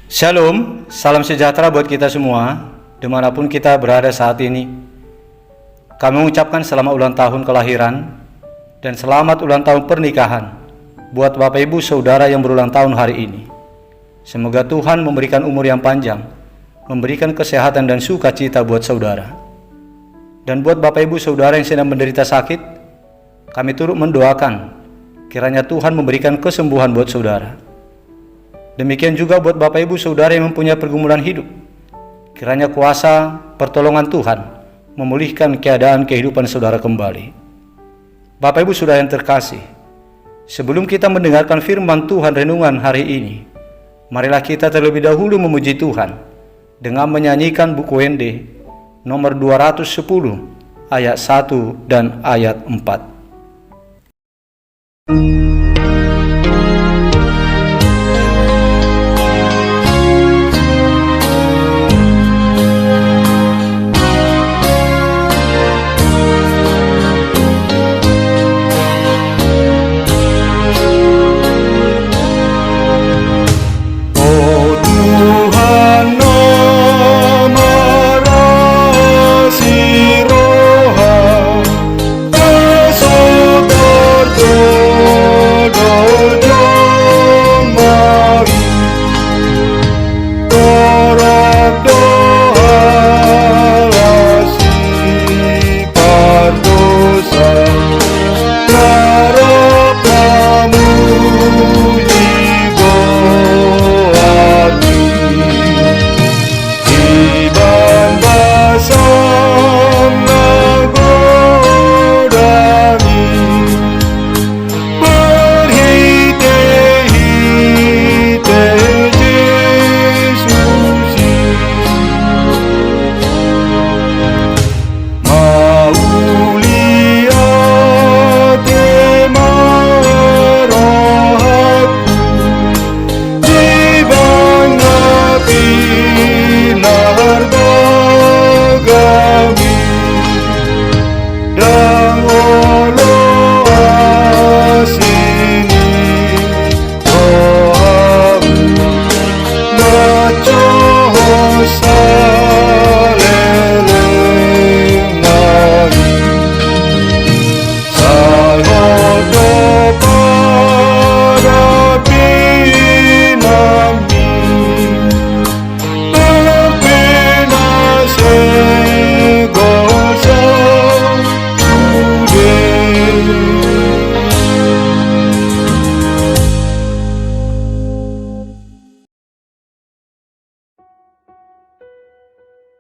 Shalom, salam sejahtera buat kita semua, dimanapun kita berada saat ini. Kami mengucapkan selamat ulang tahun kelahiran dan selamat ulang tahun pernikahan buat Bapak Ibu Saudara yang berulang tahun hari ini. Semoga Tuhan memberikan umur yang panjang, memberikan kesehatan dan sukacita buat saudara. Dan buat Bapak Ibu Saudara yang sedang menderita sakit, kami turut mendoakan kiranya Tuhan memberikan kesembuhan buat saudara. Demikian juga buat Bapak Ibu Saudara yang mempunyai pergumulan hidup, kiranya kuasa pertolongan Tuhan memulihkan keadaan kehidupan saudara kembali. Bapak Ibu Saudara yang terkasih, sebelum kita mendengarkan firman Tuhan renungan hari ini, marilah kita terlebih dahulu memuji Tuhan dengan menyanyikan buku Wende nomor 210 ayat 1 dan ayat 4.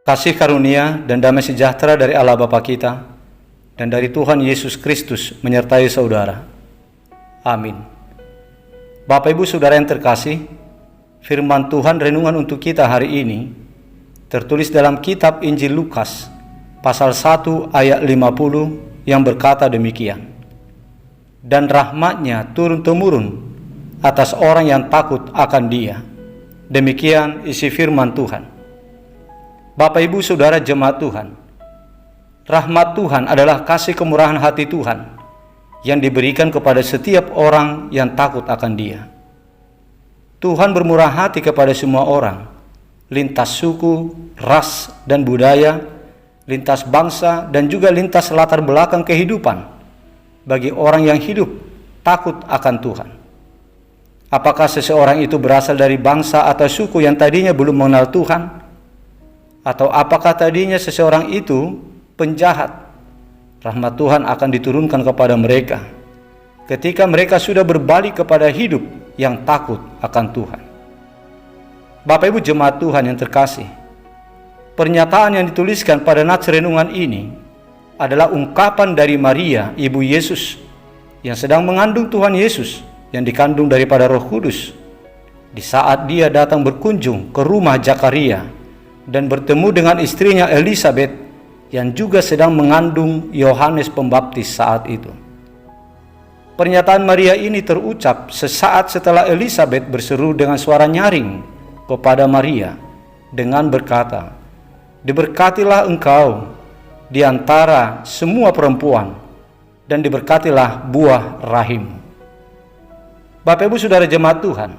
Kasih karunia dan damai sejahtera dari Allah Bapa kita dan dari Tuhan Yesus Kristus menyertai saudara. Amin. Bapak Ibu Saudara yang terkasih, firman Tuhan renungan untuk kita hari ini tertulis dalam kitab Injil Lukas pasal 1 ayat 50 yang berkata demikian. Dan rahmat-Nya turun-temurun atas orang yang takut akan Dia. Demikian isi firman Tuhan. Bapak Ibu Saudara jemaat Tuhan, rahmat Tuhan adalah kasih kemurahan hati Tuhan yang diberikan kepada setiap orang yang takut akan Dia. Tuhan bermurah hati kepada semua orang, lintas suku, ras, dan budaya, lintas bangsa, dan juga lintas latar belakang kehidupan bagi orang yang hidup takut akan Tuhan. Apakah seseorang itu berasal dari bangsa atau suku yang tadinya belum mengenal Tuhan? Atau apakah tadinya seseorang itu penjahat? Rahmat Tuhan akan diturunkan kepada mereka ketika mereka sudah berbalik kepada hidup yang takut akan Tuhan. Bapak Ibu jemaat Tuhan yang terkasih, pernyataan yang dituliskan pada nats renungan ini adalah ungkapan dari Maria, ibu Yesus, yang sedang mengandung Tuhan Yesus yang dikandung daripada Roh Kudus, di saat dia datang berkunjung ke rumah Zakaria dan bertemu dengan istrinya Elisabet yang juga sedang mengandung Yohanes Pembaptis saat itu. Pernyataan Maria ini terucap sesaat setelah Elisabet berseru dengan suara nyaring kepada Maria dengan berkata, "Diberkatilah engkau di antara semua perempuan, dan diberkatilah buah rahimmu." Bapak Ibu Saudara jemaat Tuhan,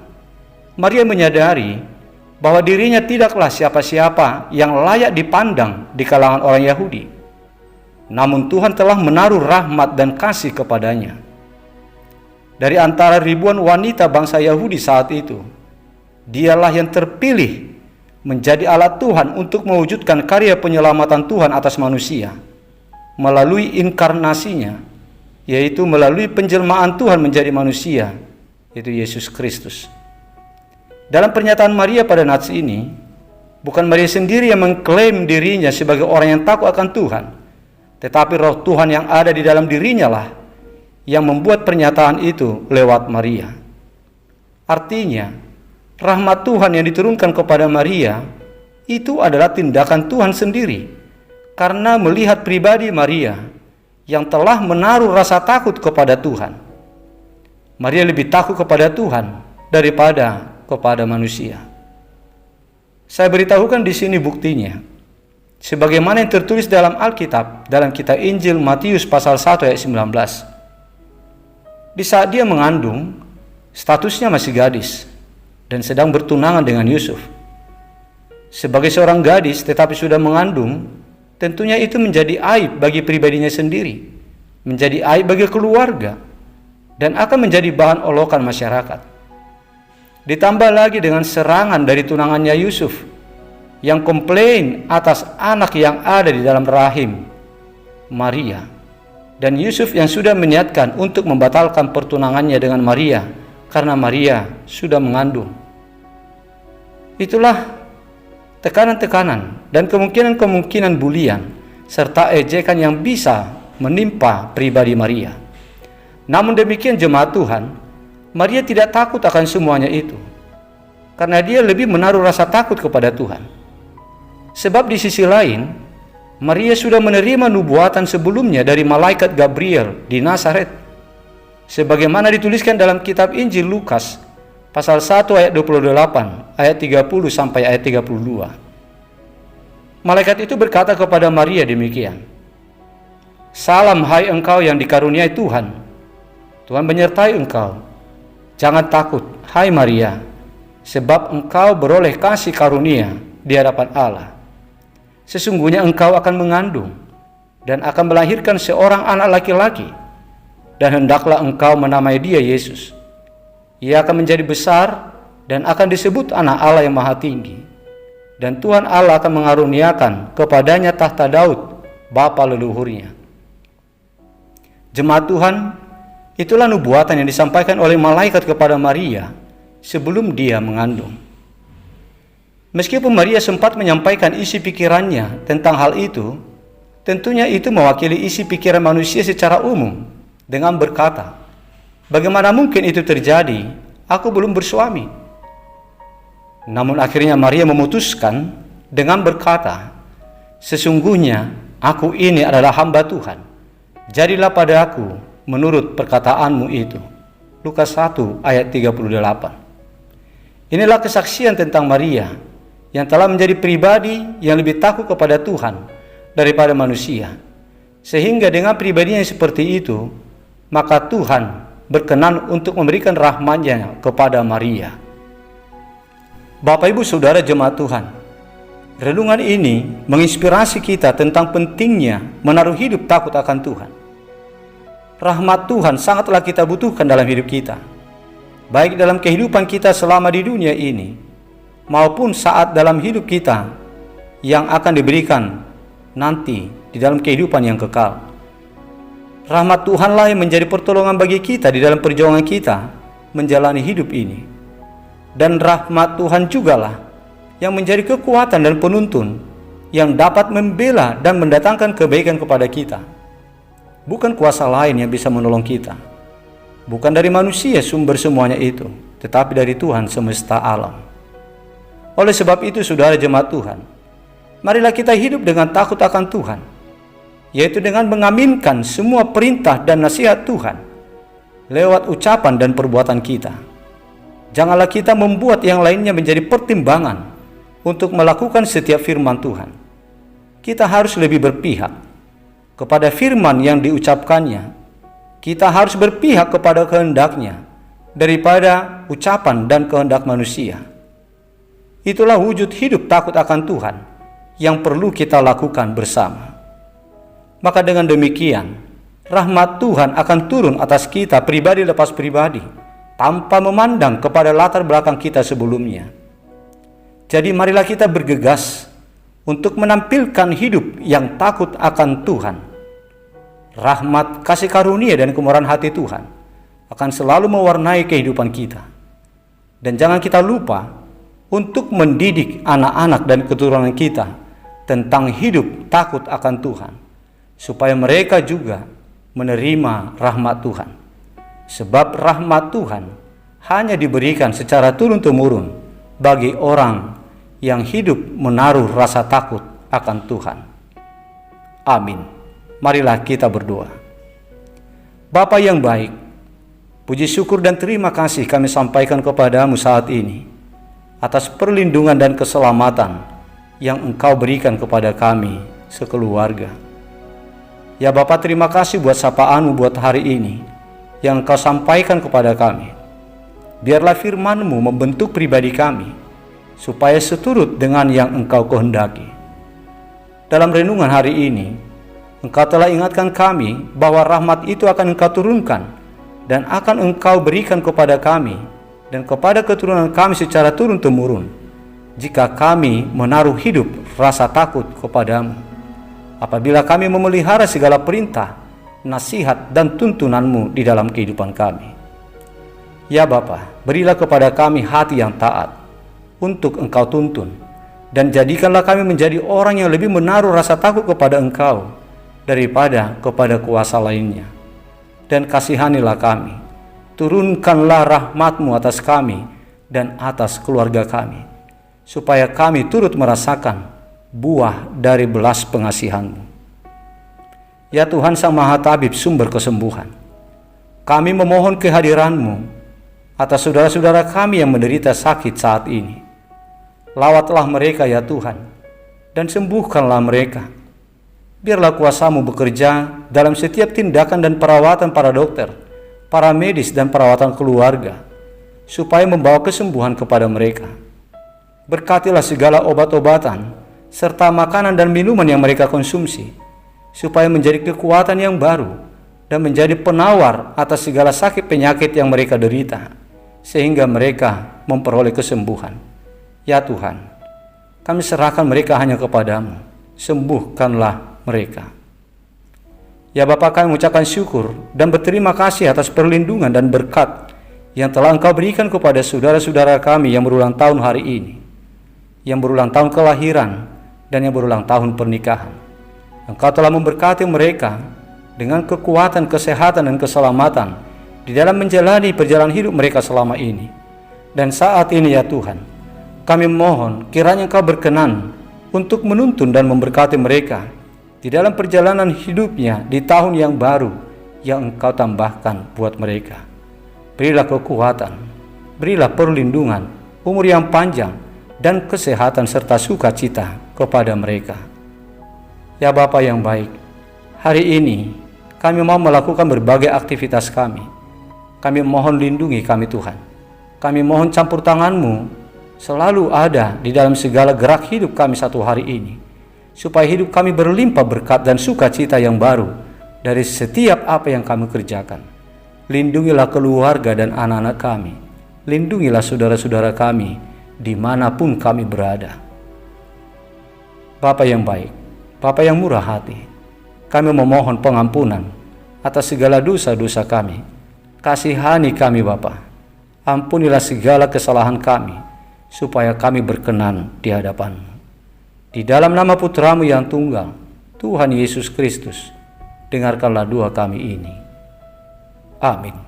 Maria menyadari bahwa dirinya tidaklah siapa-siapa yang layak dipandang di kalangan orang Yahudi. Namun Tuhan telah menaruh rahmat dan kasih kepadanya. Dari antara ribuan wanita bangsa Yahudi saat itu, dialah yang terpilih menjadi alat Tuhan untuk mewujudkan karya penyelamatan Tuhan atas manusia melalui inkarnasinya, yaitu melalui penjelmaan Tuhan menjadi manusia, yaitu Yesus Kristus. Dalam pernyataan Maria pada nats ini, bukan Maria sendiri yang mengklaim dirinya sebagai orang yang takut akan Tuhan, tetapi Roh Tuhan yang ada di dalam dirinya lah yang membuat pernyataan itu lewat Maria. Artinya, rahmat Tuhan yang diturunkan kepada Maria itu adalah tindakan Tuhan sendiri, karena melihat pribadi Maria yang telah menaruh rasa takut kepada Tuhan. Maria lebih takut kepada Tuhan daripada kepada manusia. Saya beritahukan di sini buktinya, sebagaimana yang tertulis dalam Alkitab, dalam kitab Injil Matius pasal 1 ayat 19. Di saat dia mengandung, statusnya masih gadis dan sedang bertunangan dengan Yusuf. Sebagai seorang gadis tetapi sudah mengandung, tentunya itu menjadi aib bagi pribadinya sendiri, menjadi aib bagi keluarga, dan akan menjadi bahan olokan masyarakat. Ditambah lagi dengan serangan dari tunangannya Yusuf yang komplain atas anak yang ada di dalam rahim Maria, dan Yusuf yang sudah meniatkan untuk membatalkan pertunangannya dengan Maria karena Maria sudah mengandung. Itulah tekanan-tekanan dan kemungkinan-kemungkinan bulian serta ejekan yang bisa menimpa pribadi Maria. Namun demikian jemaat Tuhan, Maria tidak takut akan semuanya itu, karena dia lebih menaruh rasa takut kepada Tuhan. Sebab di sisi lain, Maria sudah menerima nubuatan sebelumnya dari malaikat Gabriel di Nazaret, sebagaimana dituliskan dalam kitab Injil Lukas pasal 1 ayat 28, ayat 30 sampai ayat 32. Malaikat itu berkata kepada Maria demikian, "Salam hai engkau yang dikaruniai Tuhan, Tuhan menyertai engkau. Jangan takut, hai Maria, sebab engkau beroleh kasih karunia di hadapan Allah. Sesungguhnya engkau akan mengandung dan akan melahirkan seorang anak laki-laki, dan hendaklah engkau menamai dia Yesus. Ia akan menjadi besar dan akan disebut anak Allah yang Maha Tinggi. Dan Tuhan Allah akan mengaruniakan kepadanya tahta Daud, bapa leluhurnya." Jemaat Tuhan, itulah nubuatan yang disampaikan oleh malaikat kepada Maria sebelum dia mengandung. Meskipun Maria sempat menyampaikan isi pikirannya tentang hal itu, tentunya itu mewakili isi pikiran manusia secara umum dengan berkata, "Bagaimana mungkin itu terjadi? Aku belum bersuami." Namun akhirnya Maria memutuskan dengan berkata, "Sesungguhnya aku ini adalah hamba Tuhan. Jadilah padaku menurut perkataanmu itu." Lukas 1 ayat 38. Inilah kesaksian tentang Maria yang telah menjadi pribadi yang lebih takut kepada Tuhan daripada manusia. Sehingga dengan pribadinya seperti itu, maka Tuhan berkenan untuk memberikan rahmat-Nya kepada Maria. Bapak Ibu Saudara jemaat Tuhan, renungan ini menginspirasi kita tentang pentingnya menaruh hidup takut akan Tuhan. Rahmat Tuhan sangatlah kita butuhkan dalam hidup kita, baik dalam kehidupan kita selama di dunia ini, maupun saat dalam hidup kita yang akan diberikan nanti di dalam kehidupan yang kekal. Rahmat Tuhanlah yang menjadi pertolongan bagi kita di dalam perjuangan kita menjalani hidup ini. Dan rahmat Tuhan jugalah yang menjadi kekuatan dan penuntun yang dapat membela dan mendatangkan kebaikan kepada kita. Bukan kuasa lain yang bisa menolong kita. Bukan dari manusia sumber semuanya itu, tetapi dari Tuhan semesta alam. Oleh sebab itu saudara jemaat Tuhan, marilah kita hidup dengan takut akan Tuhan, yaitu dengan mengaminkan semua perintah dan nasihat Tuhan lewat ucapan dan perbuatan kita. Janganlah kita membuat yang lainnya menjadi pertimbangan untuk melakukan setiap firman Tuhan. Kita harus lebih berpihak kepada firman yang diucapkannya. Kita harus berpihak kepada kehendak-Nya daripada ucapan dan kehendak manusia. Itulah wujud hidup takut akan Tuhan yang perlu kita lakukan bersama. Maka dengan demikian, rahmat Tuhan akan turun atas kita pribadi lepas pribadi, tanpa memandang kepada latar belakang kita sebelumnya. Jadi marilah kita bergegas untuk menampilkan hidup yang takut akan Tuhan. Rahmat, kasih karunia, dan kemurahan hati Tuhan akan selalu mewarnai kehidupan kita. Dan jangan kita lupa untuk mendidik anak-anak dan keturunan kita tentang hidup takut akan Tuhan, supaya mereka juga menerima rahmat Tuhan. Sebab rahmat Tuhan hanya diberikan secara turun-temurun bagi orang yang hidup menaruh rasa takut akan Tuhan. Amin. Marilah kita berdoa. Bapa yang baik, puji syukur dan terima kasih kami sampaikan kepadamu saat ini atas perlindungan dan keselamatan yang Engkau berikan kepada kami sekeluarga. Ya Bapa, terima kasih buat sapaan-Mu buat hari ini yang Engkau sampaikan kepada kami. Biarlah firman-Mu membentuk pribadi kami supaya seturut dengan yang Engkau kehendaki. Dalam renungan hari ini, Engkau telah ingatkan kami bahwa rahmat itu akan Engkau turunkan dan akan Engkau berikan kepada kami dan kepada keturunan kami secara turun-temurun jika kami menaruh hidup rasa takut kepadamu. Apabila kami memelihara segala perintah, nasihat, dan tuntunan-Mu di dalam kehidupan kami. Ya Bapa, berilah kepada kami hati yang taat untuk Engkau tuntun, dan jadikanlah kami menjadi orang yang lebih menaruh rasa takut kepada Engkau daripada kepada kuasa lainnya. Dan kasihanilah kami, turunkanlah rahmat-Mu atas kami dan atas keluarga kami, supaya kami turut merasakan buah dari belas pengasihan-Mu. Ya Tuhan Sang Maha Tabib, sumber kesembuhan, kami memohon kehadiran-Mu atas saudara-saudara kami yang menderita sakit saat ini. Lawatlah mereka ya Tuhan, dan sembuhkanlah mereka. Biarlah kuasa-Mu bekerja dalam setiap tindakan dan perawatan para dokter, para medis, dan perawatan keluarga, supaya membawa kesembuhan kepada mereka. Berkatilah segala obat-obatan serta makanan dan minuman yang mereka konsumsi, supaya menjadi kekuatan yang baru dan menjadi penawar atas segala sakit penyakit yang mereka derita, sehingga mereka memperoleh kesembuhan. Ya Tuhan, kami serahkan mereka hanya kepadamu, sembuhkanlah mereka. Ya Bapa, kami mengucapkan syukur dan berterima kasih atas perlindungan dan berkat yang telah Engkau berikan kepada saudara-saudara kami yang berulang tahun hari ini, yang berulang tahun kelahiran, dan yang berulang tahun pernikahan. Engkau telah memberkati mereka dengan kekuatan, kesehatan, dan keselamatan di dalam menjalani perjalanan hidup mereka selama ini. Dan saat ini ya Tuhan, kami mohon kiranya Engkau berkenan untuk menuntun dan memberkati mereka di dalam perjalanan hidupnya di tahun yang baru yang Engkau tambahkan buat mereka. Berilah kekuatan, berilah perlindungan, umur yang panjang, dan kesehatan serta sukacita kepada mereka. Ya Bapa yang baik, hari ini kami mau melakukan berbagai aktivitas kami. Kami mohon lindungi kami Tuhan. Kami mohon campur tangan-Mu selalu ada di dalam segala gerak hidup kami satu hari ini, supaya hidup kami berlimpah berkat dan sukacita yang baru dari setiap apa yang kami kerjakan. Lindungilah keluarga dan anak-anak kami. Lindungilah saudara-saudara kami dimanapun kami berada. Bapa yang baik, Bapa yang murah hati, kami memohon pengampunan atas segala dosa-dosa kami. Kasihani kami Bapa, ampunilah segala kesalahan kami, supaya kami berkenan di hadapan-Mu. Di dalam nama Putra-Mu yang tunggal, Tuhan Yesus Kristus, dengarkanlah doa kami ini. Amin.